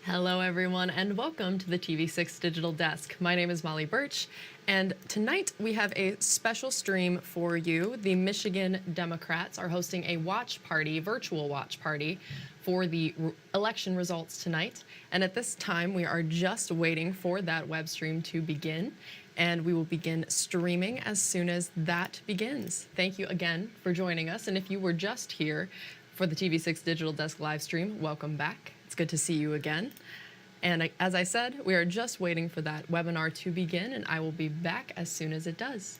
Hello, everyone, and welcome to the TV6 Digital Desk. My name is Molly Birch, and tonight we have a special stream for you. The Michigan Democrats are hosting a watch party, virtual watch party, for the election results tonight. And at this time, we are just waiting for that web stream to begin, and we will begin streaming as soon as that begins. Thank you again for joining us, and if you were just here for the TV6 Digital Desk live stream, welcome back. It's good to see you again. And as I said, we are just waiting for that webinar to begin, and I will be back as soon as it does.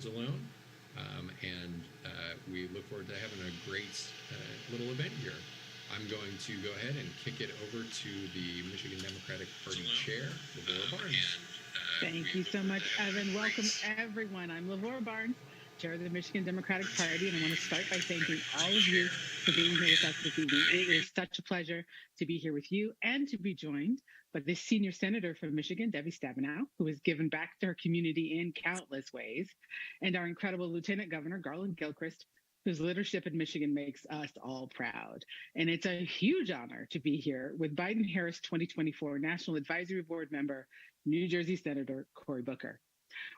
alone. And we look forward to having a great little event here. I'm going to go ahead and kick it over to the Michigan Democratic Party Chair, Lavora Barnes. Thank you so much, Evan. Welcome, everyone. I'm Lavora Barnes, Chair of the Michigan Democratic Party, and I want to start by thanking all of you for being here with us this evening. It is such a pleasure to be here with you and to be joined by the senior senator from Michigan, Debbie Stabenow, who has given back to her community in countless ways, and our incredible Lieutenant Governor, Garland Gilchrist, whose leadership in Michigan makes us all proud. And it's a huge honor to be here with Biden-Harris 2024 National Advisory Board member, New Jersey Senator Cory Booker.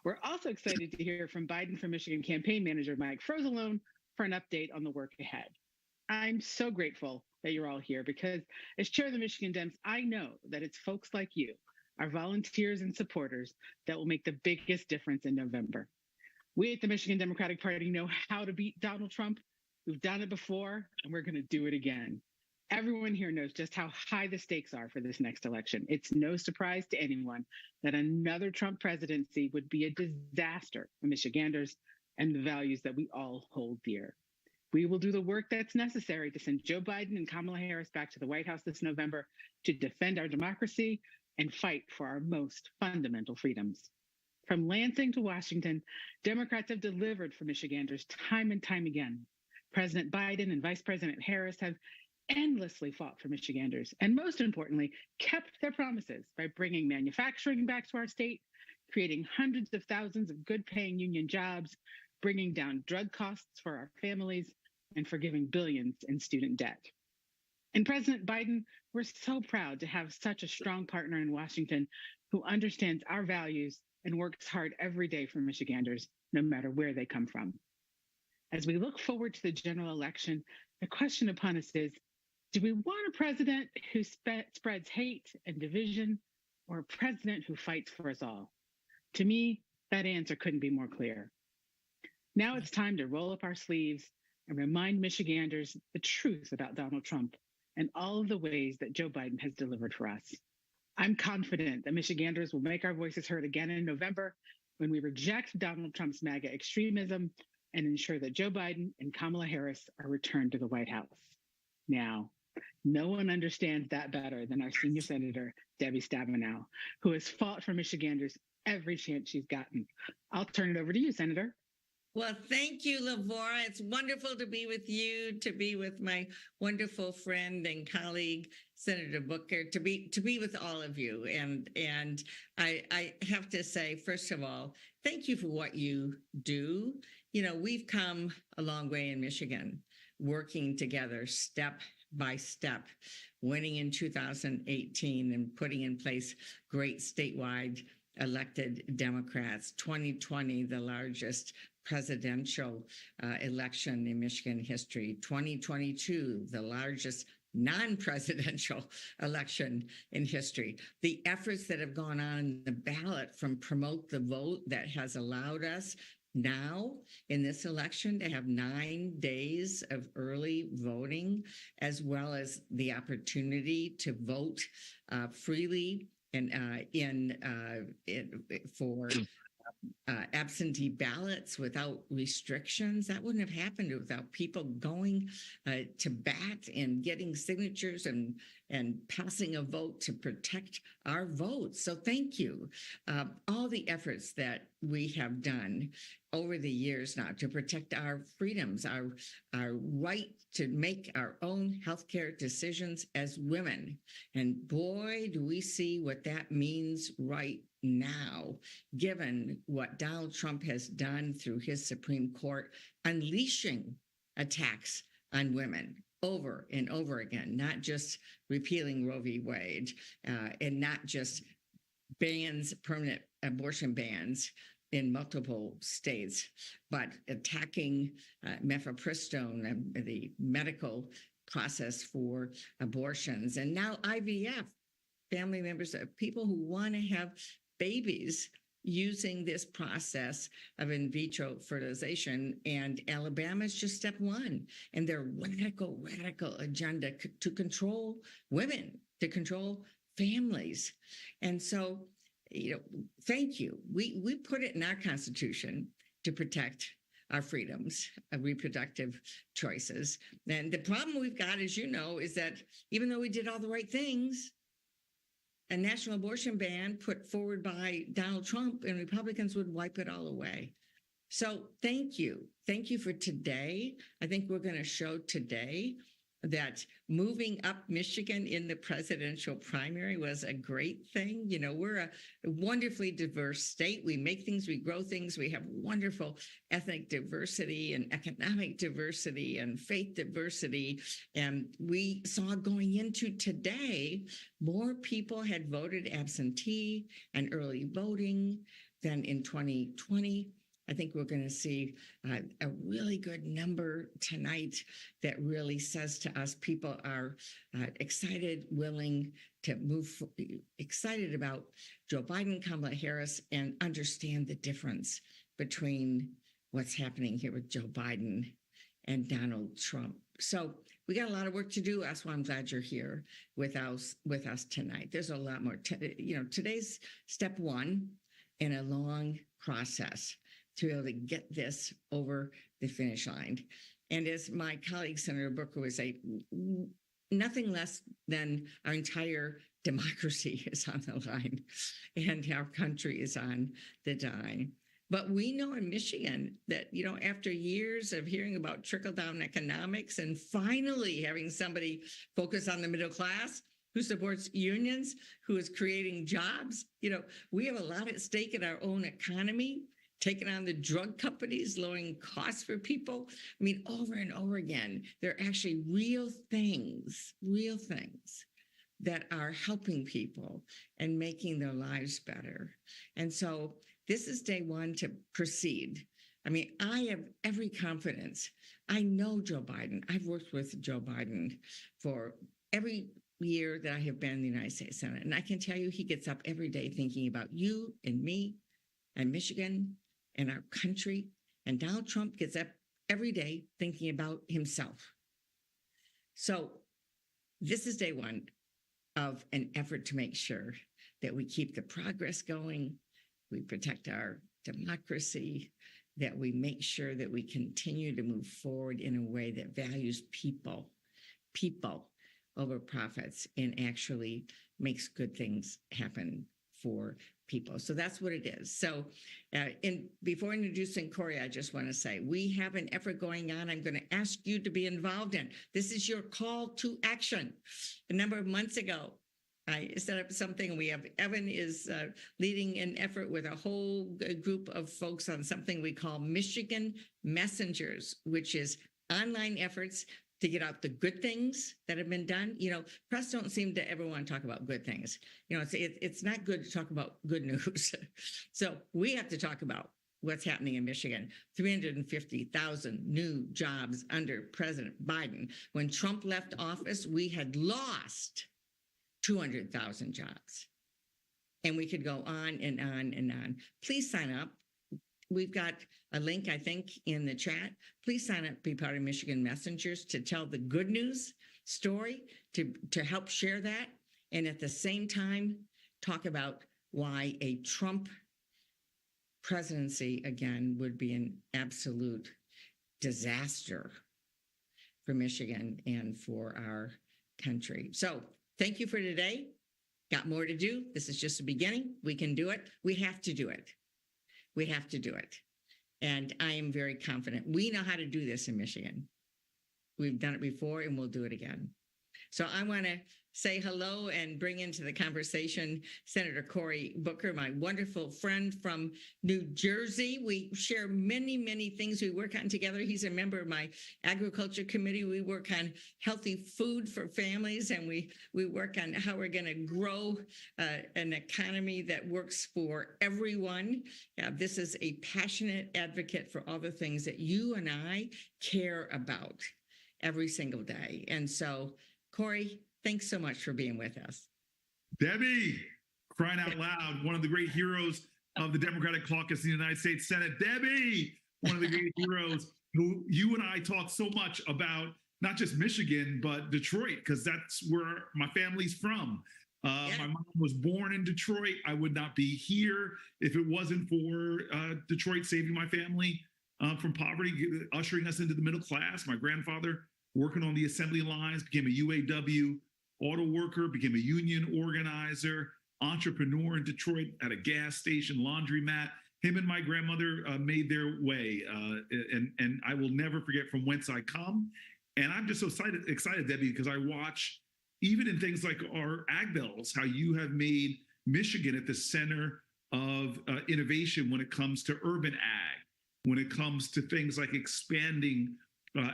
We're also excited to hear from Biden for Michigan campaign manager Mike Frozalone for an update on the work ahead. I'm so grateful that you're all here because as chair of the Michigan Dems, I know that it's folks like you, our volunteers and supporters, that will make the biggest difference in November. We at the Michigan Democratic Party know how to beat Donald Trump. We've done it before, and we're going to do it again. Everyone here knows just how high the stakes are for this next election. It's no surprise to anyone that another Trump presidency would be a disaster for Michiganders and the values that we all hold dear. We will do the work that's necessary to send Joe Biden and Kamala Harris back to the White House this November to defend our democracy and fight for our most fundamental freedoms. From Lansing to Washington, Democrats have delivered for Michiganders time and time again. President Biden and Vice President Harris have endlessly fought for Michiganders, and most importantly, kept their promises by bringing manufacturing back to our state, creating hundreds of thousands of good-paying union jobs, bringing down drug costs for our families, and forgiving billions in student debt. And President Biden, we're so proud to have such a strong partner in Washington who understands our values and works hard every day for Michiganders, no matter where they come from. As we look forward to the general election, the question upon us is, do we want a president who spreads hate and division, or a president who fights for us all? To me, that answer couldn't be more clear. Now it's time to roll up our sleeves and remind Michiganders the truth about Donald Trump and all of the ways that Joe Biden has delivered for us. I'm confident that Michiganders will make our voices heard again in November when we reject Donald Trump's MAGA extremism and ensure that Joe Biden and Kamala Harris are returned to the White House. Now, no one understands that better than our senior senator, Debbie Stabenow, who has fought for Michiganders every chance she's gotten. I'll turn it over to you, Senator. Well, thank you, Lavora. It's wonderful to be with you, to be with my wonderful friend and colleague, Senator Booker, to be with all of you. And I have to say, first of all, thank you for what you do. You know, we've come a long way in Michigan, working together step by step, winning in 2018 and putting in place great statewide elected Democrats. 2020, the largest presidential election in Michigan history. 2022, the largest non-presidential election in history. The efforts that have gone on in the ballot from Promote the Vote that has allowed us now in this election to have 9 days of early voting, as well as the opportunity to vote freely and for absentee ballots without restrictions. That wouldn't have happened without people going to bat and getting signatures and passing a vote to protect our votes. So thank you. All the efforts that we have done over the years now to protect our freedoms, our right to make our own healthcare decisions as women. And boy, do we see what that means right now, given what Donald Trump has done through his Supreme Court, unleashing attacks on women over and over again, not just repealing Roe v. Wade, and not just bans, permanent abortion bans in multiple states, but attacking mifepristone, the medical process for abortions, and now IVF, family members of people who want to have babies using this process of in vitro fertilization. And Alabama is just step one in their radical agenda to control women, to control families. And so, you know, thank you. We put it in our Constitution to protect our freedoms, reproductive choices. And the problem we've got, as you know, is that even though we did all the right things, a national abortion ban put forward by Donald Trump and Republicans would wipe it all away. So thank you. Thank you for today. I think we're going to show today that moving up Michigan in the presidential primary was a great thing. You know, we're a wonderfully diverse state. We make things, we grow things. We have wonderful ethnic diversity and economic diversity and faith diversity. And we saw going into today, more people had voted absentee and early voting than in 2020. I think we're going to see a really good number tonight that really says to us people are excited, willing to move, excited about Joe Biden, Kamala Harris, and understand the difference between what's happening here with Joe Biden and Donald Trump. So we got a lot of work to do. That's why I'm glad you're here with us tonight. There's a lot more. Today's step one in a long process to be able to get this over the finish line. And as my colleague, Senator Booker, would say, nothing less than our entire democracy is on the line and our country is on the line. But we know in Michigan that, after years of hearing about trickle-down economics and finally having somebody focus on the middle class, who supports unions, who is creating jobs, we have a lot at stake in our own economy, taking on the drug companies, lowering costs for people. I mean, over and over again, there are actually real things that are helping people and making their lives better. And so this is day one to proceed. I mean, I have every confidence. I know Joe Biden. I've worked with Joe Biden for every year that I have been in the United States Senate. And I can tell you, he gets up every day thinking about you and me and Michigan and our country. And Donald Trump gets up every day thinking about himself. So this is day one of an effort to make sure that we keep the progress going, we protect our democracy, that we make sure that we continue to move forward in a way that values people over profits, and actually makes good things happen for people. So that's what it is. So before introducing Corey, I just want to say, we have an effort going on I'm going to ask you to be involved in. This is your call to action. A number of months ago, I set up something. Evan is leading an effort with a whole group of folks on something we call Michigan Messengers, which is online efforts to get out the good things that have been done. Press don't seem to ever want to talk about good things. It's not good to talk about good news. So we have to talk about what's happening in Michigan. 350,000 new jobs under President Biden. When Trump left office, we had lost 200,000 jobs. And we could go on and on and on. Please sign up. We've got a link, I think, in the chat. Please sign up, be part of Michigan Messengers to tell the good news story, to help share that. And at the same time, talk about why a Trump presidency, again, would be an absolute disaster for Michigan and for our country. So thank you for today. Got more to do. This is just the beginning. We can do it. We have to do it. We have to do it. And I am very confident. We know how to do this in Michigan. We've done it before and we'll do it again. So I want to say hello and bring into the conversation Senator Cory Booker, my wonderful friend from New Jersey. We share many, many things we work on together. He's a member of my agriculture committee. We work on healthy food for families, and we work on how we're going to grow an economy that works for everyone. This is a passionate advocate for all the things that you and I care about every single day. And so, Cory, thanks so much for being with us. Debbie, crying out loud, one of the great heroes of the Democratic caucus in the United States Senate. Debbie, one of the great heroes who you and I talk so much about, not just Michigan, but Detroit, because that's where my family's from. My mom was born in Detroit. I would not be here if it wasn't for Detroit saving my family from poverty, ushering us into the middle class. My grandfather working on the assembly lines, became a UAW auto worker, became a union organizer, entrepreneur in Detroit at a gas station, laundromat. Him and my grandmother made their way, and I will never forget from whence I come. And I'm just so excited, Debbie, because I watch, even in things like our ag bills, how you have made Michigan at the center of innovation when it comes to urban ag, when it comes to things like expanding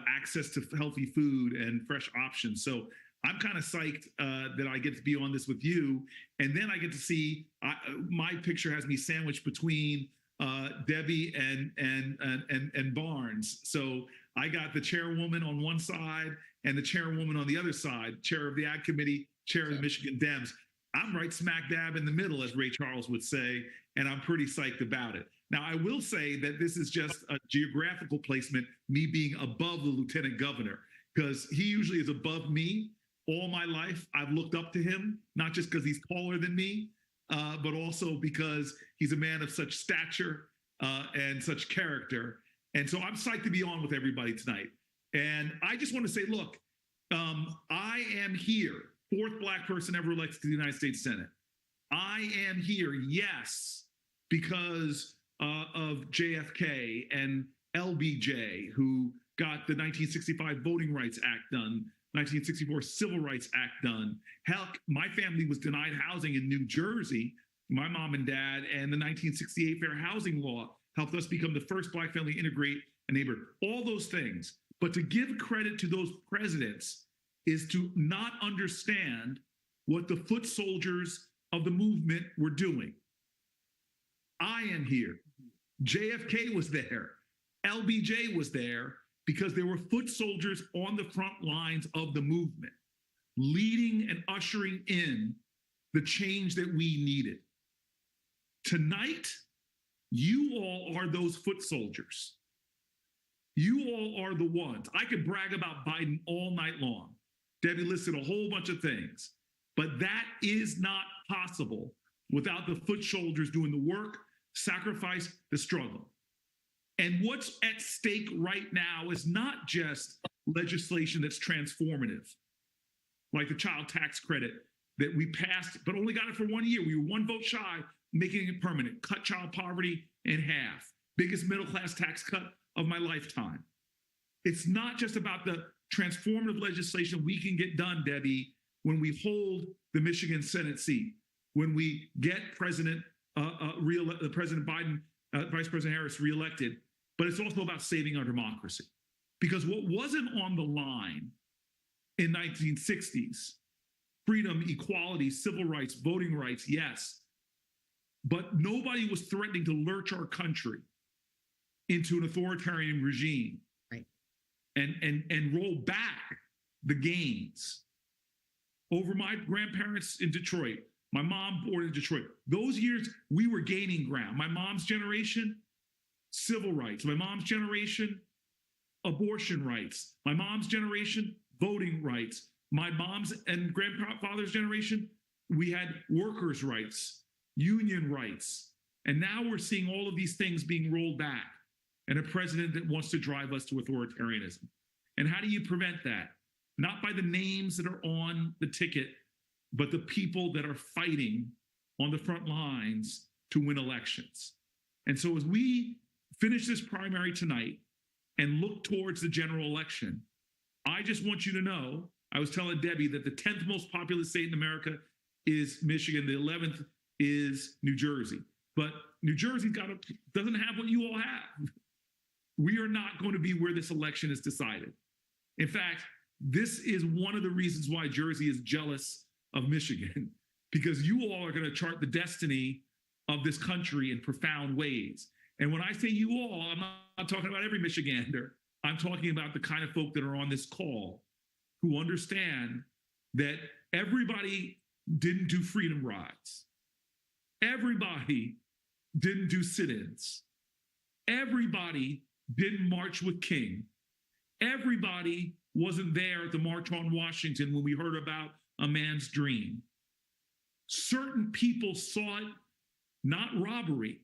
access to healthy food and fresh options. So I'm kind of psyched that I get to be on this with you. And then I get to see, my picture has me sandwiched between Debbie and Barnes. So I got the chairwoman on one side and the chairwoman on the other side, chair of the Ag Committee, chair of the Michigan Dems. I'm right smack dab in the middle, as Ray Charles would say, and I'm pretty psyched about it. Now, I will say that this is just a geographical placement, me being above the lieutenant governor, because he usually is above me. All my life, I've looked up to him, not just because he's taller than me, but also because he's a man of such stature and such character. And so I'm psyched to be on with everybody tonight. And I just want to say, look, I am here, fourth Black person ever elected to the United States Senate. I am here, yes, because of JFK and LBJ, who got the 1965 Voting Rights Act done, 1964 Civil Rights Act done. Hell, my family was denied housing in New Jersey, my mom and dad, and the 1968 Fair Housing Law helped us become the first Black family to integrate a neighborhood. All those things. But to give credit to those presidents is to not understand what the foot soldiers of the movement were doing. I am here. JFK was there. LBJ was there because there were foot soldiers on the front lines of the movement, leading and ushering in the change that we needed. Tonight, you all are those foot soldiers. You all are the ones. I could brag about Biden all night long. Debbie listed a whole bunch of things, but that is not possible without the foot soldiers doing the work, sacrifice, the struggle. And what's at stake right now is not just legislation that's transformative, like the child tax credit that we passed, but only got it for 1 year. We were one vote shy, making it permanent, cut child poverty in half, biggest middle class tax cut of my lifetime. It's not just about the transformative legislation we can get done, Debbie, when we hold the Michigan Senate seat, when we get President Biden, Vice President Harris reelected, but it's also about saving our democracy. Because what wasn't on the line in 1960s, freedom, equality, civil rights, voting rights, yes, but nobody was threatening to lurch our country into an authoritarian regime, right, and roll back the gains. Over my grandparents in Detroit, my mom born in Detroit, those years we were gaining ground. My mom's generation, civil rights. My mom's generation, abortion rights. My mom's generation, voting rights. My mom's and grandfather's generation, we had workers' rights, union rights. And now we're seeing all of these things being rolled back, and a president that wants to drive us to authoritarianism. And how do you prevent that? Not by the names that are on the ticket, but the people that are fighting on the front lines to win elections. And so as we finish this primary tonight and look towards the general election, I just want you to know, I was telling Debbie that the 10th most populous state in America is Michigan, the 11th is New Jersey. But New Jersey doesn't have what you all have. We are not going to be where this election is decided. In fact, this is one of the reasons why Jersey is jealous of Michigan, because you all are going to chart the destiny of this country in profound ways. And when I say you all, I'm not talking about every Michigander. I'm talking about the kind of folk that are on this call who understand that everybody didn't do freedom rides. Everybody didn't do sit-ins. Everybody didn't march with King. Everybody wasn't there at the March on Washington when we heard about a man's dream. certain people saw it not robbery,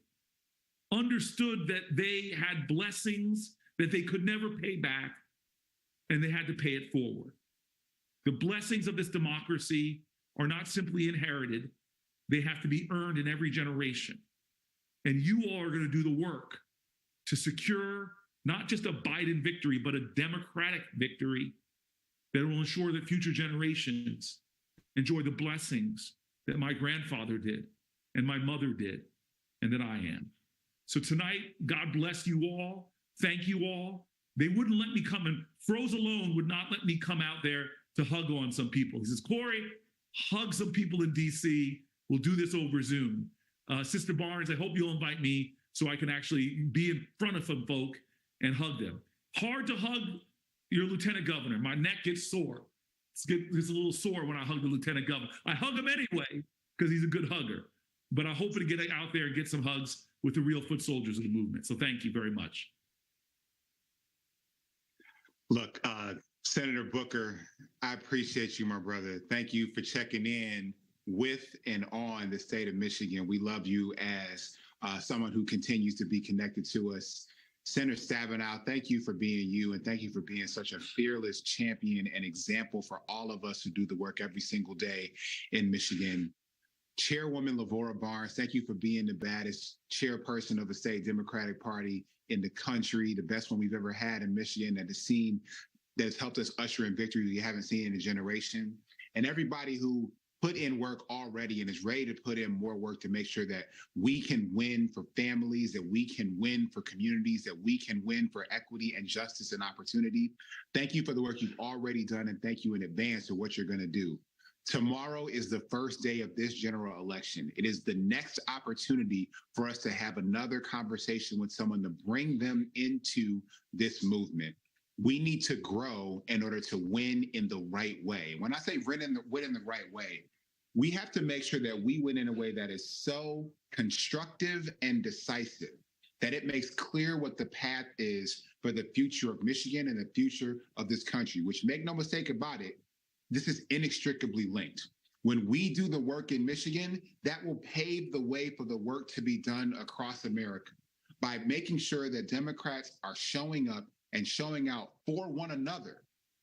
understood that they had blessings that they could never pay back, and they had to pay it forward. The blessings of this democracy are not simply inherited, they have to be earned in every generation. And you all are going to do the work to secure not just a Biden victory, but a Democratic victory that will ensure that future generations enjoy the blessings that my grandfather did and my mother did and that I am. So tonight, God bless you all. Thank you all. They wouldn't let me come, and Froze alone would not let me come out there to hug on some people. He says, Corey, hug some people in DC. We'll do this over Zoom. Sister Barnes, I hope you'll invite me so I can actually be in front of some folk and hug them. Hard to hug your lieutenant governor. My neck gets sore. It's a little sore when I hug the lieutenant governor. I hug him anyway because he's a good hugger. But I hope to get out there and get some hugs with the real foot soldiers of the movement. So thank you very much. Look, Senator Booker, I appreciate you, my brother. Thank you for checking in with and on the state of Michigan. We love you as someone who continues to be connected to us. Senator Stabenow, thank you for being you, and thank you for being such a fearless champion and example for all of us who do the work every single day in Michigan. Chairwoman Lavora Barnes, thank you for being the baddest chairperson of the state Democratic Party in the country, the best one we've ever had in Michigan, that's helped us usher in victory we haven't seen in a generation. And everybody who put in work already and is ready to put in more work to make sure that we can win for families, that we can win for communities, that we can win for equity and justice and opportunity. Thank you for the work you've already done, and thank you in advance for what you're going to do. Tomorrow is the first day of this general election. It is the next opportunity for us to have another conversation with someone to bring them into this movement. We need to grow in order to win in the right way. When I say win in the right way, we have to make sure that we win in a way that is so constructive and decisive that it makes clear what the path is for the future of Michigan and the future of this country, which, make no mistake about it, this is inextricably linked. When we do the work in Michigan, that will pave the way for the work to be done across America by making sure that Democrats are showing up and showing out for one another.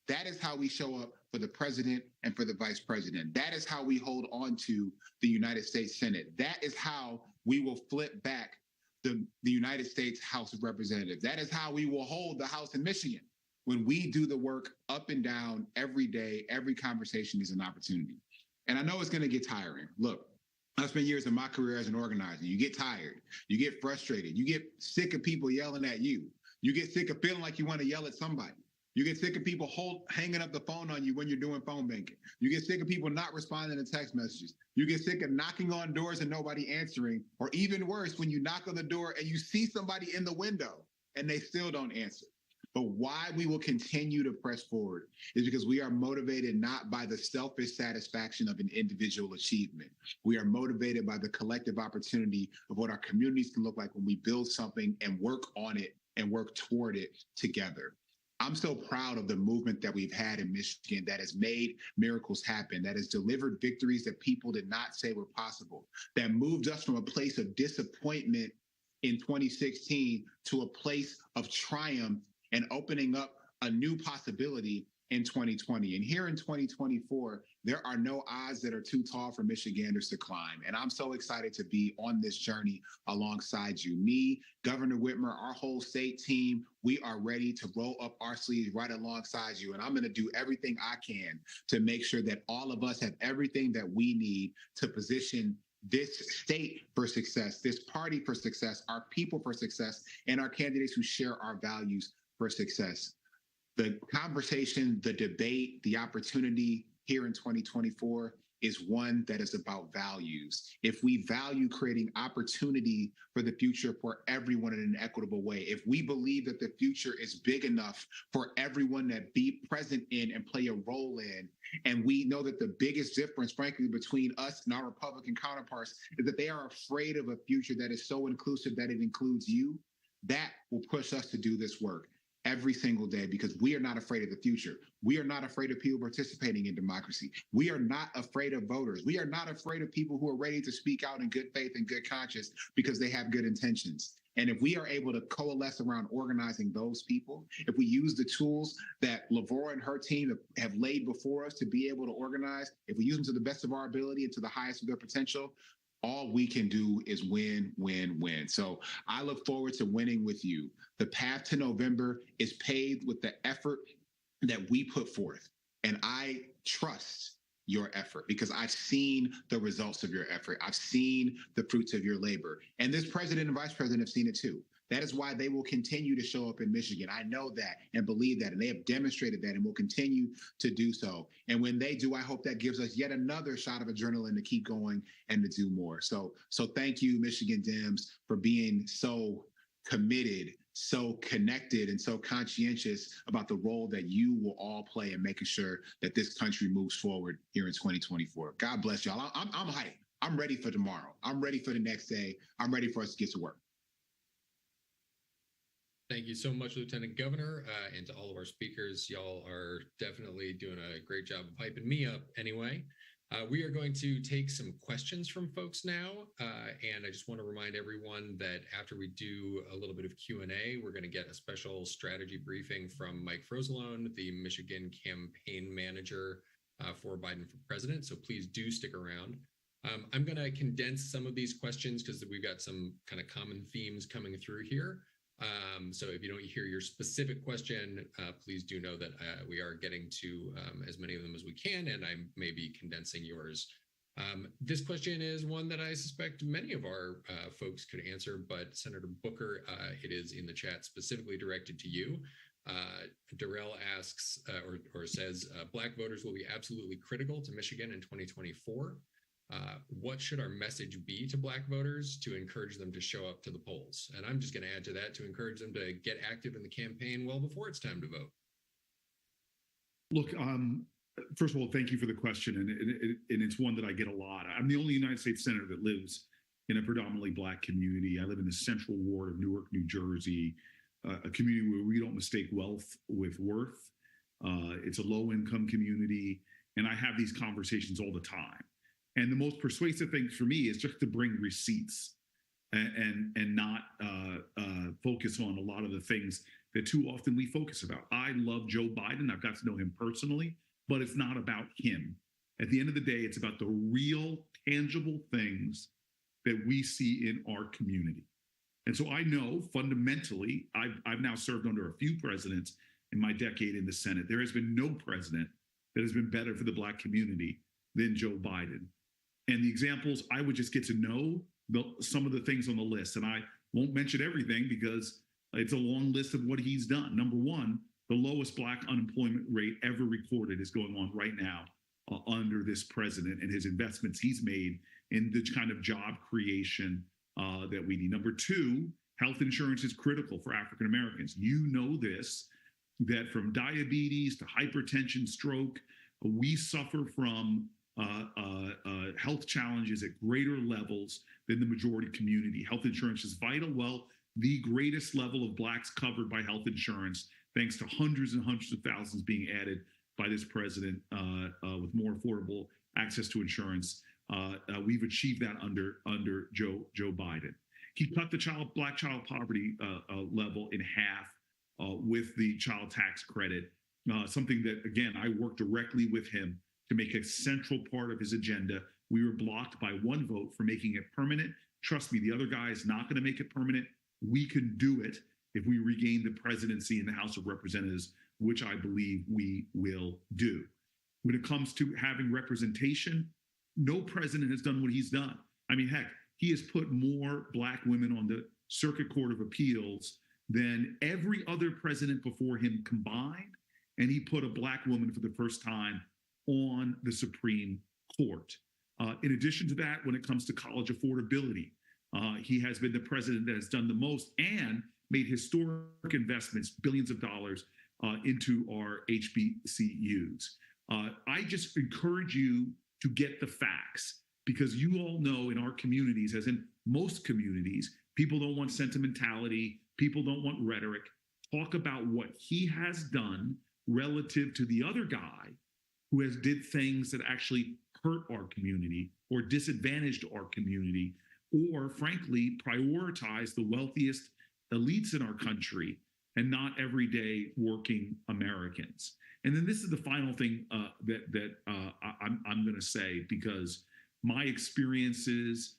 That is how we show up for the president and for the vice president. That is how we hold on to the United States Senate. That is how we will flip back the United States House of Representatives. That is how we will hold the House in Michigan. When we do the work up and down every day, every conversation is an opportunity. And I know it's going to get tiring. Look, I spent years of my career as an organizer. You get tired, you get frustrated, you get sick of people yelling at you. You get sick of feeling like you want to yell at somebody. You get sick of people hanging up the phone on you when you're doing phone banking. You get sick of people not responding to text messages. You get sick of knocking on doors and nobody answering, or even worse, when you knock on the door and you see somebody in the window and they still don't answer. But why we will continue to press forward is because we are motivated not by the selfish satisfaction of an individual achievement. We are motivated by the collective opportunity of what our communities can look like when we build something and work on it and work toward it together. I'm so proud of the movement that we've had in Michigan that has made miracles happen, that has delivered victories that people did not say were possible, that moved us from a place of disappointment in 2016 to a place of triumph and opening up a new possibility in 2020. And here in 2024, there are no odds that are too tall for Michiganders to climb. And I'm so excited to be on this journey alongside you. Me, Governor Whitmer, our whole state team, we are ready to roll up our sleeves right alongside you. And I'm going to do everything I can to make sure that all of us have everything that we need to position this state for success, this party for success, our people for success, and our candidates who share our values for success. The conversation, the debate, the opportunity here in 2024 is one that is about values. If we value creating opportunity for the future for everyone in an equitable way, if we believe that the future is big enough for everyone to be present in and play a role in, and we know that the biggest difference, frankly, between us and our Republican counterparts is that they are afraid of a future that is so inclusive that it includes you, that will push us to do this work. every single day because we are not afraid of the future. We are not afraid of people participating in democracy. We are not afraid of voters. We are not afraid of people who are ready to speak out in good faith and good conscience because they have good intentions. And if we are able to coalesce around organizing those people, if we use the tools that Lavora and her team have laid before us to be able to organize, if we use them to the best of our ability and to the highest of their potential, all we can do is win, win, win. So I look forward to winning with you. The path to November is paved with the effort that we put forth. And I trust your effort because I've seen the results of your effort. I've seen the fruits of your labor. And this president and vice president have seen it too. That is why they will continue to show up in Michigan. I know that and believe that, and they have demonstrated that and will continue to do so. And when they do, I hope that gives us yet another shot of adrenaline to keep going and to do more. So thank you, Michigan Dems, for being so committed, so connected, and so conscientious about the role that you will all play in making sure that this country moves forward here in 2024. God bless y'all. I'm hyped. I'm ready for tomorrow. I'm ready for the next day. I'm ready for us to get to work. Thank you so much, Lieutenant Governor, and to all of our speakers. Y'all are definitely doing a great job of hyping me up anyway. We are going to take some questions from folks now, and I just want to remind everyone that after we do a little bit of Q&A, we're going to get a special strategy briefing from Mike Frozelone, the Michigan campaign manager for Biden for president, so please do stick around. I'm going to condense some of these questions because we've got some kind of common themes coming through here. So if you don't hear your specific question, please do know that we are getting to as many of them as we can, and I may be condensing yours. This question is one that I suspect many of our folks could answer, but Senator Booker, it is in the chat specifically directed to you. Darrell asks or says, Black voters will be absolutely critical to Michigan in 2024. What should our message be to Black voters to encourage them to show up to the polls? And I'm just going to add to that to encourage them to get active in the campaign well before it's time to vote. Look, first of all, thank you for the question. And it's one that I get a lot. I'm the only United States Senator that lives in a predominantly Black community. I live in the Central Ward of Newark, New Jersey, a community where we don't mistake wealth with worth. It's a low-income community. And I have these conversations all the time. And the most persuasive thing for me is just to bring receipts and not focus on a lot of the things that too often we focus about. I love Joe Biden. I've got to know him personally, but it's not about him. At the end of the day, it's about the real, tangible things that we see in our community. And so I know fundamentally, I've now served under a few presidents in my decade in the Senate. There has been no president that has been better for the Black community than Joe Biden. And the examples, I would just get to know some of the things on the list. And I won't mention everything because it's a long list of what he's done. Number one, the lowest Black unemployment rate ever recorded is going on right now under this president and his investments he's made in the kind of job creation that we need. Number two, health insurance is critical for African Americans. You know this, that from diabetes to hypertension, stroke, we suffer from health challenges at greater levels than the majority community. Health insurance is vital. Well, the greatest level of Blacks covered by health insurance, thanks to hundreds and hundreds of thousands being added by this president with more affordable access to insurance. We've achieved that under Joe Biden. He cut the Black child poverty level in half with the child tax credit, something that, again, I worked directly with him to make a central part of his agenda. We were blocked by one vote for making it permanent. Trust me, the other guy is not going to make it permanent. We can do it if we regain the presidency in the House of Representatives, which I believe we will do. When it comes to having representation, no president has done what he's done. I mean, heck, he has put more Black women on the Circuit Court of Appeals than every other president before him combined. And he put a Black woman for the first time on the Supreme Court. In addition to that, when it comes to college affordability, he has been the president that has done the most and made historic investments, billions of dollars into our HBCUs. I just encourage you to get the facts because you all know in our communities, as in most communities, people don't want sentimentality, people don't want rhetoric. talk about what he has done relative to the other guy who has did things that actually hurt our community or disadvantaged our community, or frankly, prioritize the wealthiest elites in our country and not everyday working Americans. And then this is the final thing I'm going to say, because my experiences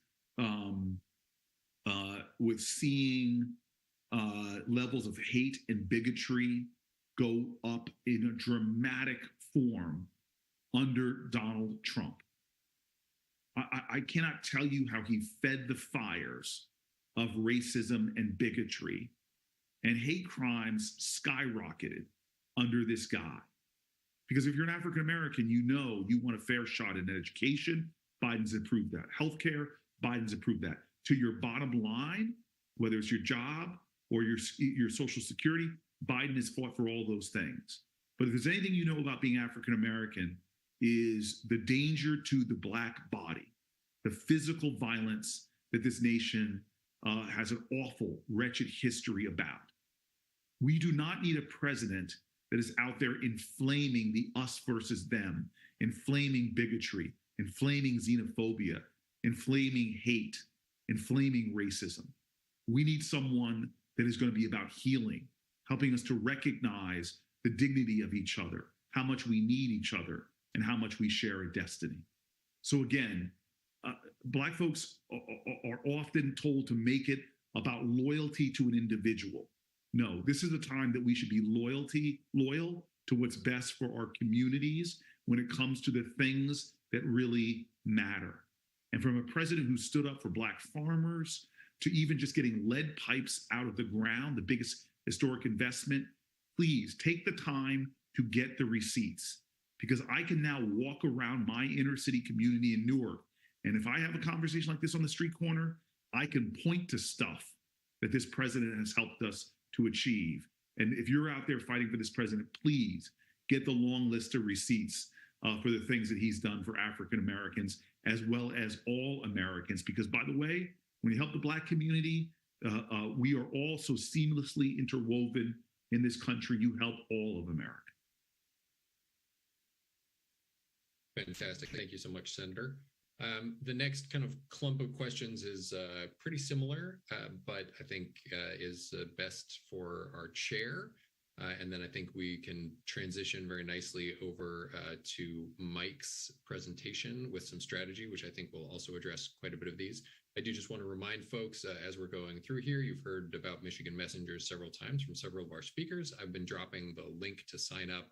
with seeing levels of hate and bigotry go up in a dramatic form under Donald Trump. I cannot tell you how he fed the fires of racism and bigotry, and hate crimes skyrocketed under this guy. Because if you're an African American, you know you want a fair shot in education. Biden's improved that. Healthcare, Biden's improved that. To your bottom line, whether it's your job or your Social Security, Biden has fought for all those things. But if there's anything you know about being African American, is the danger to the Black body, the physical violence that this nation has an awful, wretched history about. We do not need a president that is out there inflaming the us versus them, inflaming bigotry, inflaming xenophobia, inflaming hate, inflaming racism. We need someone that is going to be about healing, helping us to recognize the dignity of each other, how much we need each other, and how much we share a destiny. So again, Black folks are often told to make it about loyalty to an individual. No, this is a time that we should be loyal to what's best for our communities when it comes to the things that really matter. And from a president who stood up for Black farmers to even just getting lead pipes out of the ground, the biggest historic investment, please take the time to get the receipts. Because I can now walk around my inner city community in Newark, and if I have a conversation like this on the street corner, I can point to stuff that this president has helped us to achieve. And if you're out there fighting for this president, please get the long list of receipts for the things that he's done for African Americans, as well as all Americans. Because by the way, when you help the Black community, we are all so seamlessly interwoven in this country. You help all of America. Fantastic. Thank you so much, Senator. The next kind of clump of questions is pretty similar, but I think is best for our chair. And then I think we can transition very nicely over to Mike's presentation with some strategy, which I think will also address quite a bit of these. I do just want to remind folks as we're going through here, you've heard about Michigan Messengers several times from several of our speakers. I've been dropping the link to sign up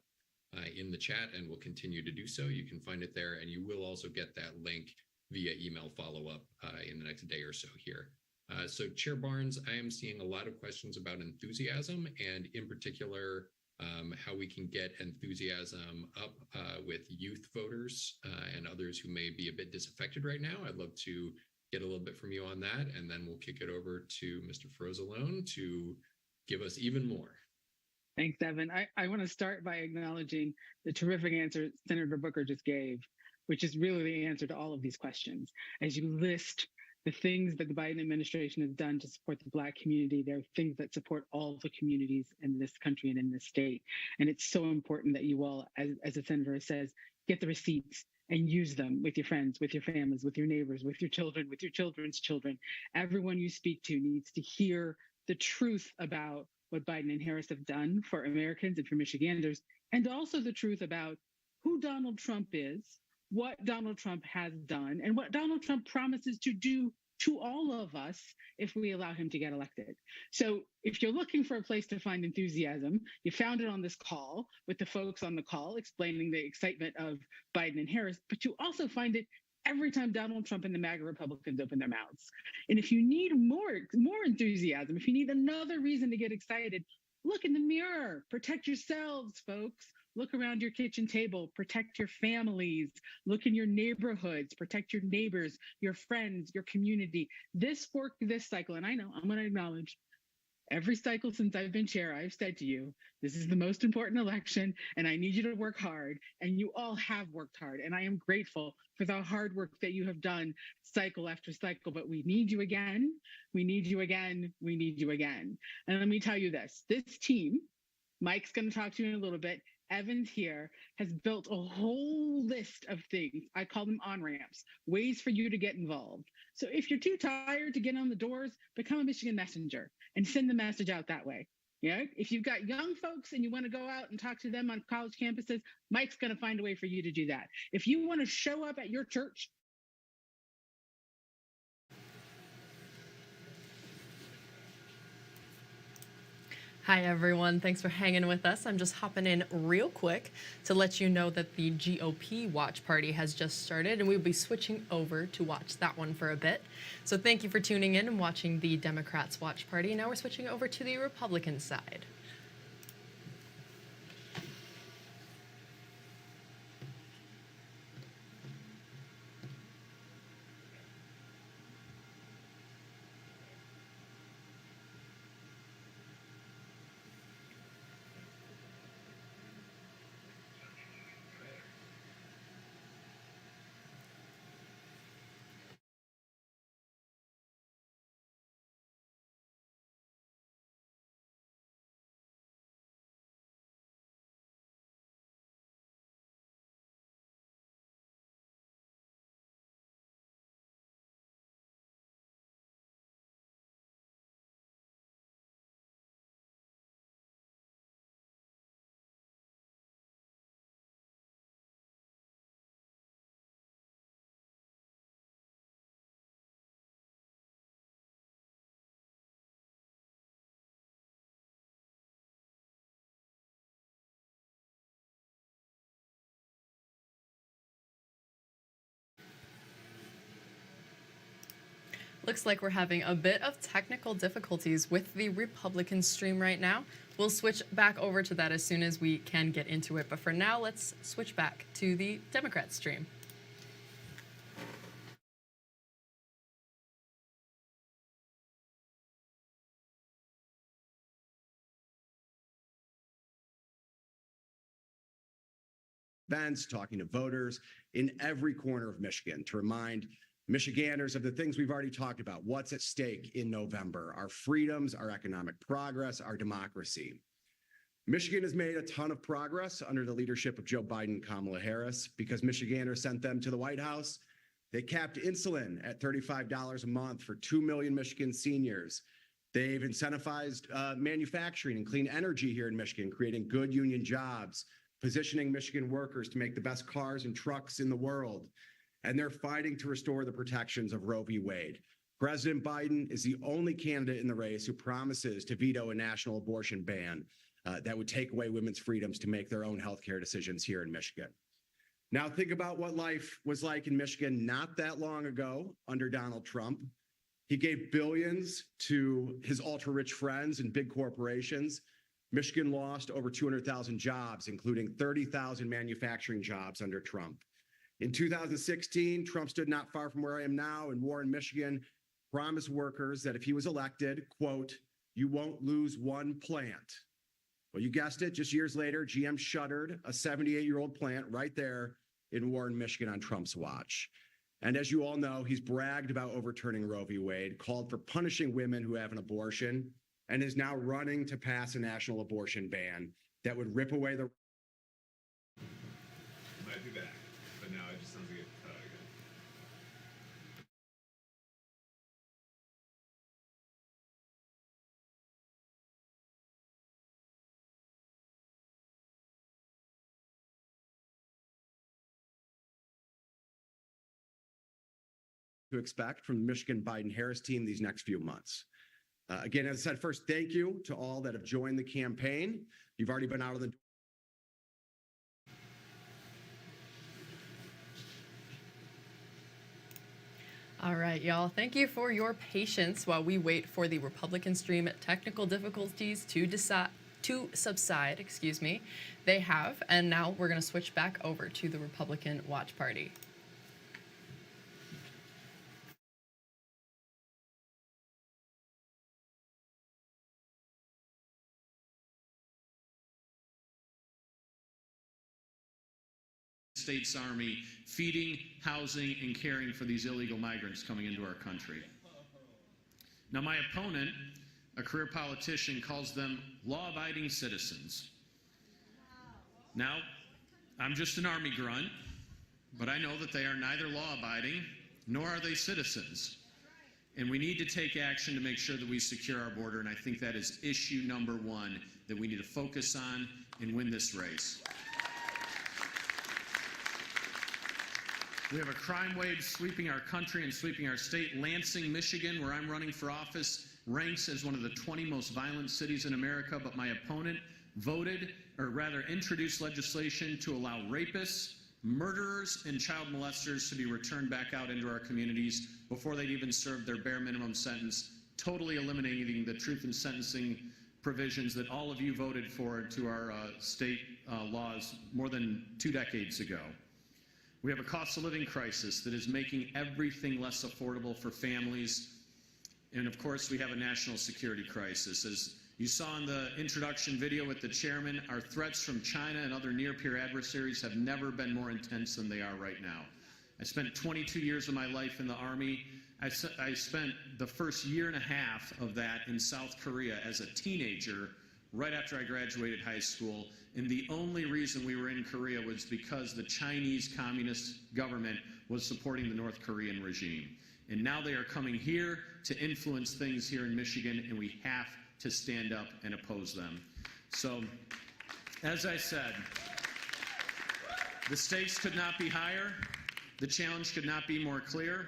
in the chat and will continue to do so. You can find it there, and you will also get that link via email follow-up in the next day or so here. So Chair Barnes, I am seeing a lot of questions about enthusiasm, and in particular, how we can get enthusiasm up with youth voters and others who may be a bit disaffected right now. I'd love to get a little bit from you on that, and then we'll kick it over to Mr. Frozalone to give us even more. Thanks, Evan. I want to start by acknowledging the terrific answer Senator Booker just gave, which is really the answer to all of these questions. As you list the things that the Biden administration has done to support the Black community, there are things that support all the communities in this country and in this state. And it's so important that you all, as the senator says, get the receipts and use them with your friends, with your families, with your neighbors, with your children, with your children's children. Everyone you speak to needs to hear the truth about what Biden and Harris have done for Americans and for Michiganders, and also the truth about who Donald Trump is, what Donald Trump has done, and what Donald Trump promises to do to all of us if we allow him to get elected. So if you're looking for a place to find enthusiasm, you found it on this call with the folks on the call explaining the excitement of Biden and Harris, but you also find it every time Donald Trump and the MAGA Republicans open their mouths. And if you need more enthusiasm, if you need another reason to get excited, look in the mirror, protect yourselves, folks. Look around your kitchen table, protect your families, look in your neighborhoods, protect your neighbors, your friends, your community. This cycle, and I know I'm going to acknowledge Every cycle since I've been chair, I've said to you, this is the most important election, and I need you to work hard. And you all have worked hard. And I am grateful for the hard work that you have done cycle after cycle. But we need you again. We need you again. We need you again. And let me tell you this team, Mike's going to talk to you in a little bit. Evans here has built a whole list of things. I call them on ramps, ways for you to get involved. So if you're too tired to get on the doors, become a Michigan messenger and send the message out that way. Yeah. If you've got young folks and you want to go out and talk to them on college campuses, Mike's going to find a way for you to do that. If you want to show up at your church, Hi, everyone. Thanks for hanging with us. I'm just hopping in real quick to let you know that the GOP watch party has just started, and we'll be switching over to watch that one for a bit. So thank you for tuning in and watching the Democrats' watch party. Now we're switching over to the Republican side. Looks like we're having a bit of technical difficulties with the Republican stream right now. We'll switch back over to that as soon as we can get into it. But for now, let's switch back to the Democrat stream. Events, talking to voters in every corner of Michigan to remind Michiganders of the things we've already talked about, what's at stake in November, our freedoms, our economic progress, our democracy. Michigan has made a ton of progress under the leadership of Joe Biden and Kamala Harris because Michiganders sent them to the White House. They capped insulin at $35 a month for 2 million Michigan seniors. They've incentivized manufacturing and clean energy here in Michigan, creating good union jobs, positioning Michigan workers to make the best cars and trucks in the world. And they're fighting to restore the protections of Roe v. Wade. President Biden is the only candidate in the race who promises to veto a national abortion ban that would take away women's freedoms to make their own healthcare decisions here in Michigan. Now think about what life was like in Michigan not that long ago under Donald Trump. He gave billions to his ultra-rich friends and big corporations. Michigan lost over 200,000 jobs, including 30,000 manufacturing jobs under Trump. In 2016, Trump stood not far from where I am now in Warren, Michigan, promised workers that if he was elected, quote, "You won't lose one plant." Well, you guessed it, just years later, GM shuttered a 78-year-old plant right there in Warren, Michigan on Trump's watch. And as you all know, he's bragged about overturning Roe v. Wade, called for punishing women who have an abortion, and is now running to pass a national abortion ban that would rip away the... Might be back, but now it just sounds like it cut out again. to expect from the Michigan Biden-Harris team these next few months. Again, as I said, first, thank you to all that have joined the campaign. You've already been out of the... All right, y'all. Thank you for your patience while we wait for the Republican stream technical difficulties to subside. Excuse me. They have, and now we're going to switch back over to the Republican watch party. States Army feeding, housing, and caring for these illegal migrants coming into our country. Now, my opponent, a career politician, calls them law-abiding citizens. Now, I'm just an Army grunt, but I know that they are neither law-abiding nor are they citizens. And we need to take action to make sure that we secure our border, and I think that is issue number one that we need to focus on and win this race. We have a crime wave sweeping our country and sweeping our state. Lansing, Michigan, where I'm running for office, ranks as one of the 20 most violent cities in America, but my opponent voted, or rather introduced legislation to allow rapists, murderers, and child molesters to be returned back out into our communities before they'd even served their bare minimum sentence, totally eliminating the truth in sentencing provisions that all of you voted for to our state laws more than 2 decades ago. We have a cost of living crisis that is making everything less affordable for families. And of course, we have a national security crisis. As you saw in the introduction video with the chairman, our threats from China and other near-peer adversaries have never been more intense than they are right now. I spent 22 years of my life in the Army. I spent the first year and a half of that in South Korea as a teenager, right after I graduated high school. And the only reason we were in Korea was because the Chinese Communist government was supporting the North Korean regime. And now they are coming here to influence things here in Michigan, and we have to stand up and oppose them. So, as I said, the stakes could not be higher, the challenge could not be more clear,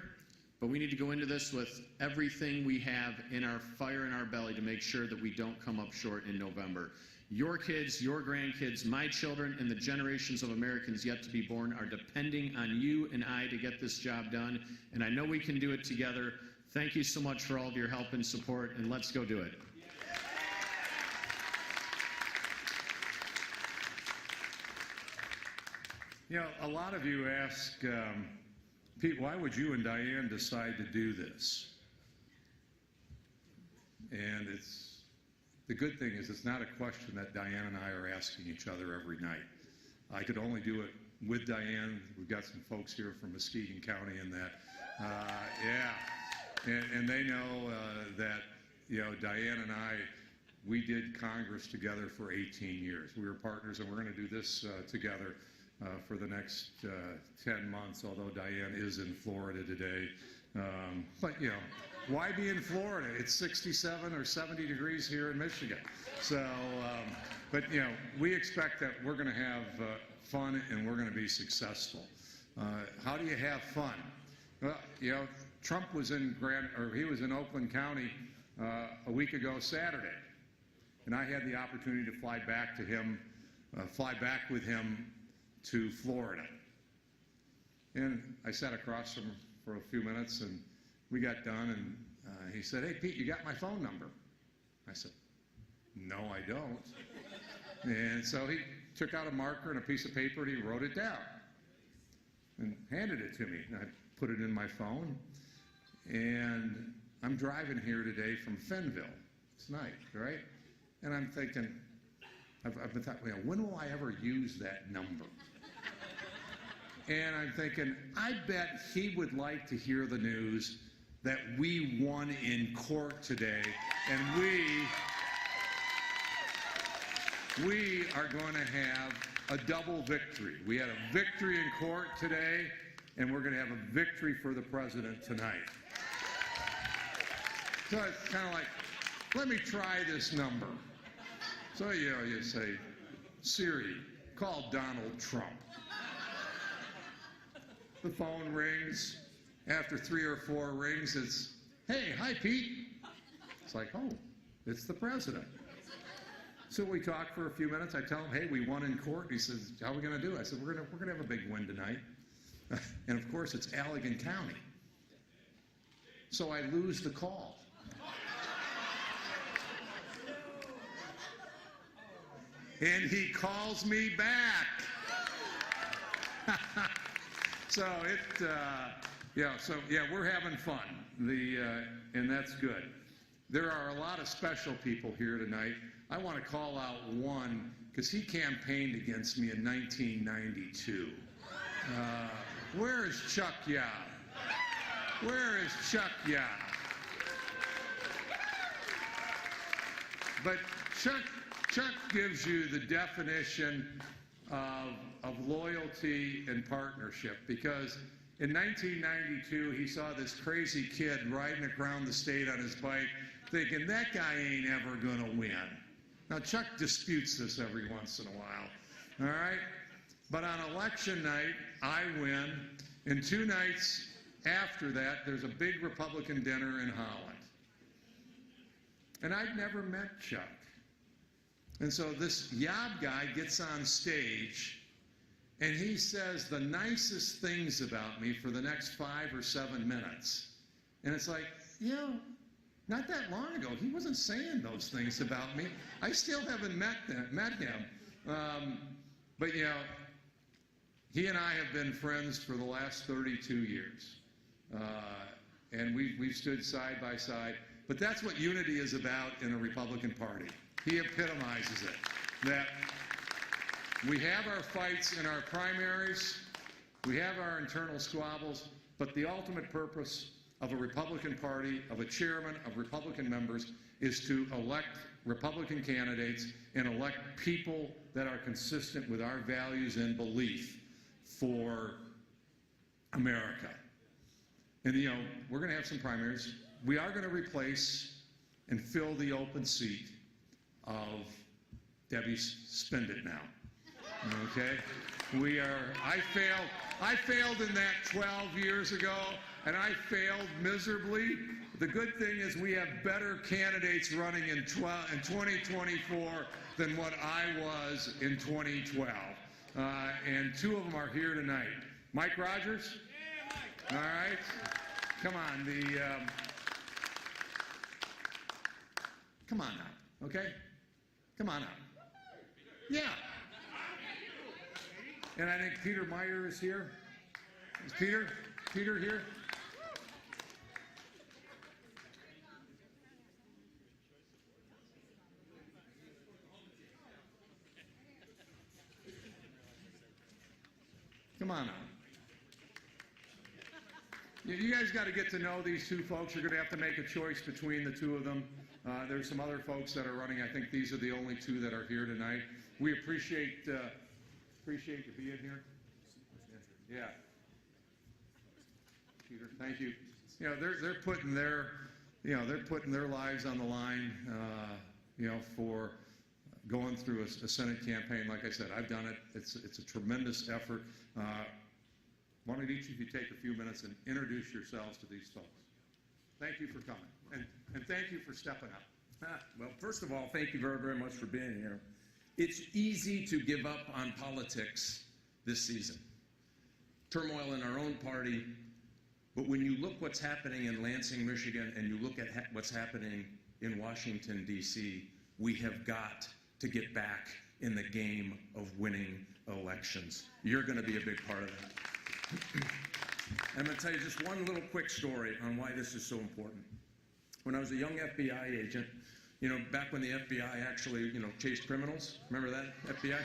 but we need to go into this with everything we have in our fire in our belly to make sure that we don't come up short in November. Your kids, your grandkids, my children, and the generations of Americans yet to be born are depending on you and I to get this job done, and I know we can do it together. Thank you so much for all of your help and support, and let's go do it. You know, a lot of you ask, Pete, why would you and Diane decide to do this? And the good thing is it's not a question that Diane and I are asking each other every night. I could only do it with Diane. We've got some folks here from Muskegon County and that. Yeah. And they know that, you know, Diane and I, we did Congress together for 18 years. We were partners, and we're going to do this together for the next 10 months, although Diane is in Florida today. But, you know, why be in Florida? It's 67 or 70 degrees here in Michigan. So, but, you know, we expect that we're going to have fun and we're going to be successful. How do you have fun? Well, you know, Trump was in he was in Oakland County a week ago Saturday, and I had the opportunity to fly back with him to Florida. And I sat across from him for a few minutes, and we got done, and he said, "Hey, Pete, you got my phone number?" I said, "No, I don't." And so he took out a marker and a piece of paper, and he wrote it down and handed it to me. And I put it in my phone, and I'm driving here today from Fenville. It's night, right? And I'm thinking, I've been thinking, you know, when will I ever use that number? And I'm thinking, I bet he would like to hear the news that we won in court today, and we are going to have a double victory. We had a victory in court today, and we're going to have a victory for the president tonight. So it's kind of like, let me try this number. So, you know, you say, Siri, call Donald Trump. The phone rings. After 3 or 4 rings, it's, "Hey, hi, Pete." It's like, oh, it's the president. So we talk for a few minutes. I tell him, "Hey, we won in court." He says, "How are we going to do it?" I said, we're gonna have a big win tonight. And of course, it's Allegan County. So I lose the call. And he calls me back. So we're having fun. And that's good. There are a lot of special people here tonight. I want to call out one because he campaigned against me in 1992. Where is Chuck Yob? Where is Chuck Yob? But Chuck gives you the definition of loyalty and partnership, because in 1992 he saw this crazy kid riding around the state on his bike thinking that guy ain't ever gonna win. Now Chuck disputes this every once in a while, all right? But on election night, I win, and 2 nights after that, there's a big Republican dinner in Holland. And I'd never met Chuck. And so this Yob guy gets on stage, and he says the nicest things about me for the next 5 or 7 minutes. And it's like, you know, not that long ago, he wasn't saying those things about me. I still haven't met him. But, you know, he and I have been friends for the last 32 years. And we've stood side by side. But that's what unity is about in a Republican Party. He epitomizes it. That we have our fights in our primaries, we have our internal squabbles, but the ultimate purpose of a Republican Party, of a chairman, of Republican members, is to elect Republican candidates and elect people that are consistent with our values and belief for America. And, you know, we're going to have some primaries. We are going to replace and fill the open seat of Debbie Spend It Now. Okay? I failed in that 12 years ago, and I failed miserably. The good thing is we have better candidates running in 2024 than what I was in 2012. And 2 of them are here tonight. Mike Rogers? All right. Come on, come on now, okay? Come on now. Yeah. And I think Peter Meyer is here. Is Peter here? Come on now. You guys got to get to know these 2 folks. You're going to have to make a choice between the 2 of them. There's some other folks that are running. I think these are the only 2 that are here tonight. We appreciate you being here. Yeah. Peter, thank you. You know, they're putting their lives on the line, you know, for going through a Senate campaign. Like I said, I've done it. It's a tremendous effort. Why don't each of you take a few minutes and introduce yourselves to these folks? Thank you for coming, and thank you for stepping up. Well, first of all, thank you very, very much for being here. It's easy to give up on politics this season. Turmoil in our own party, but when you look what's happening in Lansing, Michigan, and you look at what's happening in Washington, D.C., we have got to get back in the game of winning elections. You're going to be a big part of that. I'm going to tell you just one little quick story on why this is so important. When I was a young FBI agent, you know, back when the FBI actually, you know, chased criminals, remember that, FBI?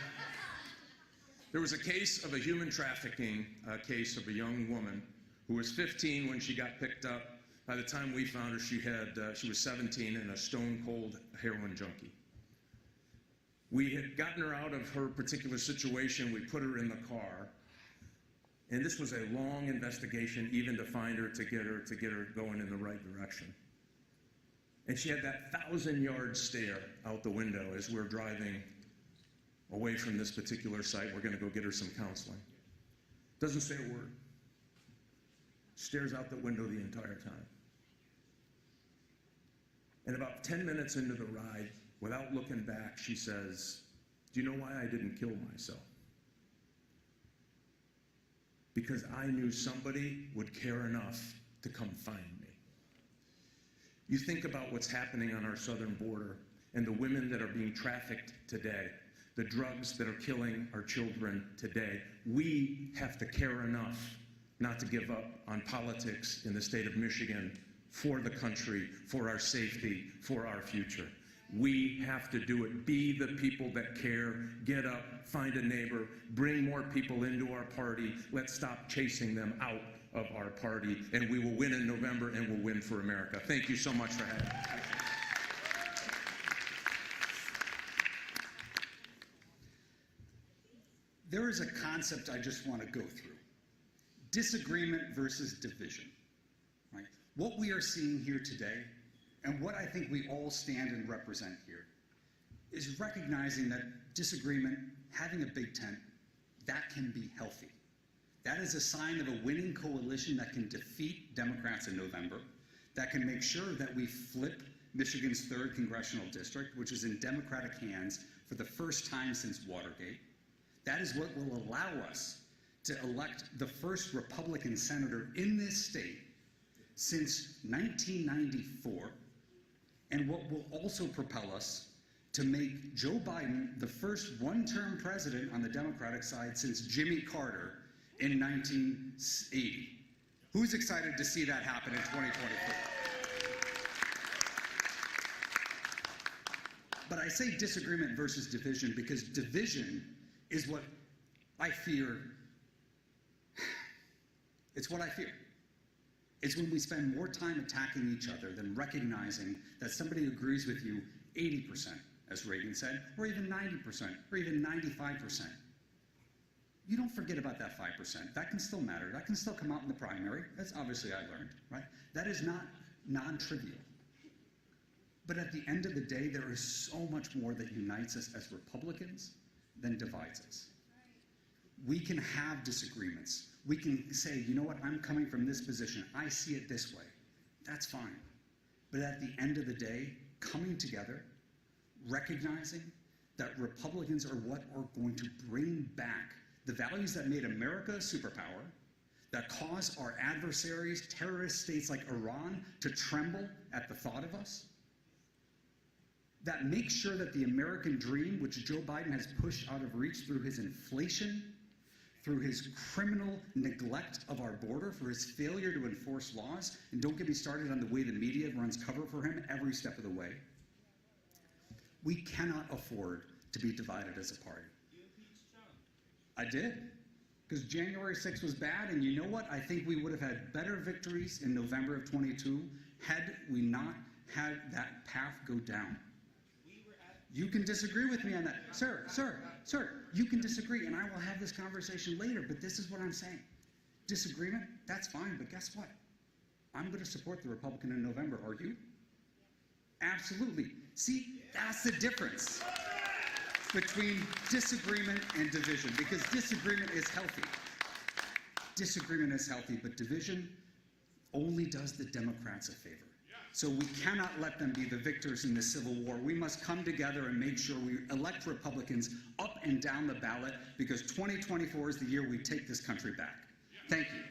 There was a case of a human trafficking case of a young woman who was 15 when she got picked up. By the time we found her, she was 17 and a stone-cold heroin junkie. We had gotten her out of her particular situation. We put her in the car. And this was a long investigation, even to find her, to get her going in the right direction. And she had that 1,000-yard stare out the window as we're driving away from this particular site. We're going to go get her some counseling. Doesn't say a word. Stares out the window the entire time. And about 10 minutes into the ride, without looking back, she says, "Do you know why I didn't kill myself? Because I knew somebody would care enough to come find me." You think about what's happening on our southern border and the women that are being trafficked today, the drugs that are killing our children today. We have to care enough not to give up on politics in the state of Michigan for the country, for our safety, for our future. We have to do it. Be the people that care. Get up, find a neighbor, bring more people into our party. Let's stop chasing them out of our party, and we will win in November, and we'll win for America. Thank you so much for having me. There is a concept I just want to go through. Disagreement versus division. Right? What we are seeing here today, and what I think we all stand and represent here, is recognizing that disagreement, having a big tent, that can be healthy. That is a sign of a winning coalition that can defeat Democrats in November, that can make sure that we flip Michigan's 3rd congressional district, which is in Democratic hands for the first time since Watergate. That is what will allow us to elect the first Republican senator in this state since 1994, and what will also propel us to make Joe Biden the first one-term president on the Democratic side since Jimmy Carter in 1980. Who's excited to see that happen in 2024? But I say disagreement versus division because division is what I fear. It's what I fear. It's when we spend more time attacking each other than recognizing that somebody agrees with you 80%, as Reagan said, or even 90%, or even 95%. You don't forget about that 5%. That can still matter. That can still come out in the primary. That's obviously I learned, right? That is not non-trivial. But at the end of the day, there is so much more that unites us as Republicans than divides us. We can have disagreements. We can say, you know what, I'm coming from this position. I see it this way. That's fine. But at the end of the day, coming together, recognizing that Republicans are what are going to bring back the values that made America a superpower, that cause our adversaries, terrorist states like Iran, to tremble at the thought of us, that makes sure that the American dream, which Joe Biden has pushed out of reach through his inflation, through his criminal neglect of our border, for his failure to enforce laws, and don't get me started on the way the media runs cover for him every step of the way. We cannot afford to be divided as a party. I did, because January 6th was bad, and you know what? I think we would have had better victories in November of 22 had we not had that path go down. You can disagree with me on that. Sir, you can disagree, and I will have this conversation later, but this is what I'm saying. Disagreement, that's fine, but guess what? I'm going to support the Republican in November. Are you? Absolutely. See, that's the difference between disagreement and division, because disagreement is healthy. Disagreement is healthy, but division only does the Democrats a favor. So we cannot let them be the victors in the Civil War. We must come together and make sure we elect Republicans up and down the ballot, because 2024 is the year we take this country back. Thank you.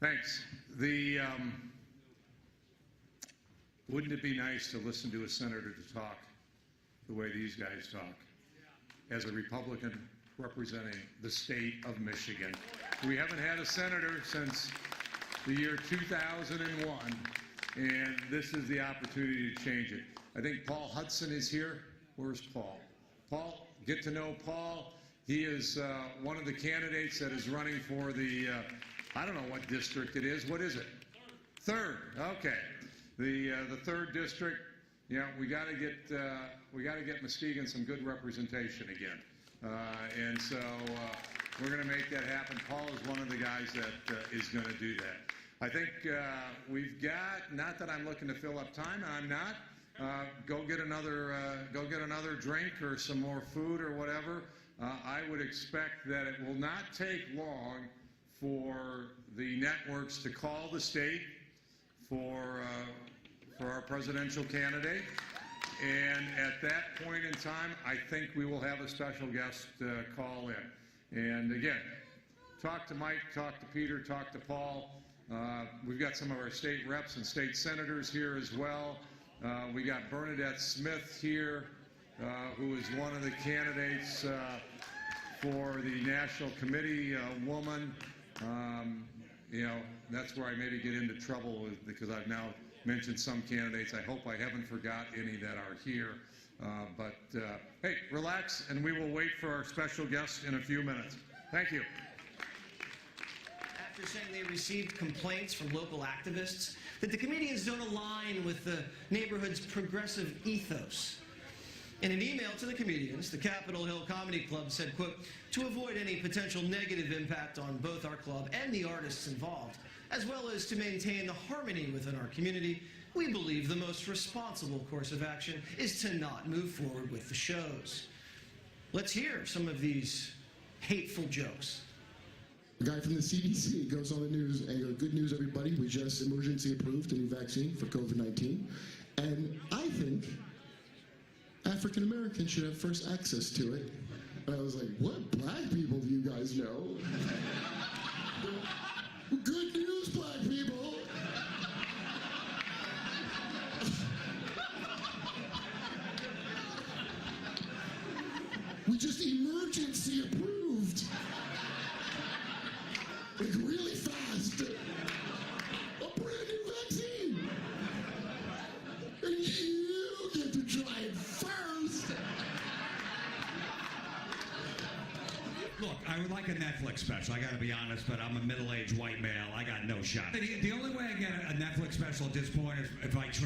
Thanks. Wouldn't it be nice to listen to a senator to talk the way these guys talk? As a Republican representing the state of Michigan. We haven't had a senator since the year 2001, and this is the opportunity to change it. I think Paul Hudson is here. Where's Paul? Paul, get to know Paul. He is one of the candidates that is running for the, I don't know what district it is. What is it? Third. Okay. The third district. Yeah, we got to get Muskegon some good representation again. And so we're going to make that happen. Paul is one of the guys that is going to do that. I think we've got, not that I'm looking to fill up time, I'm not. Go get another drink or some more food or whatever. I would expect that it will not take long for the networks to call the state for our presidential candidate. And at that point in time, I think we will have a special guest call in. And again, talk to Mike, talk to Peter, talk to Paul. We've got some of our state reps and state senators here as well. We got Bernadette Smith here, who is one of the candidates for the National Committee woman. that's where I maybe get into trouble with, because I've now mentioned some candidates. I hope I haven't forgot any that are here. But hey, relax, and we will wait for our special guest in a few minutes. Thank you. After saying they received complaints from local activists that the comedians don't align with the neighborhood's progressive ethos. In an email to the comedians, the Capitol Hill Comedy Club said, quote, to avoid any potential negative impact on both our club and the artists involved, as well as to maintain the harmony within our community, we believe the most responsible course of action is to not move forward with the shows. Let's hear some of these hateful jokes. A guy from the CDC goes on the news and goes, good news, everybody, we just emergency approved a new vaccine for COVID-19. And I think African Americans should have first access to it. And I was like, what black people do you guys know? Good news, black people. We just emergency approved. Like really fast. A brand new vaccine. And you get to try it first. Look, I would like a Netflix special. I got to be honest, but I'm a middle-aged white male. I got no shot. The only way I get a Netflix special at this point is if I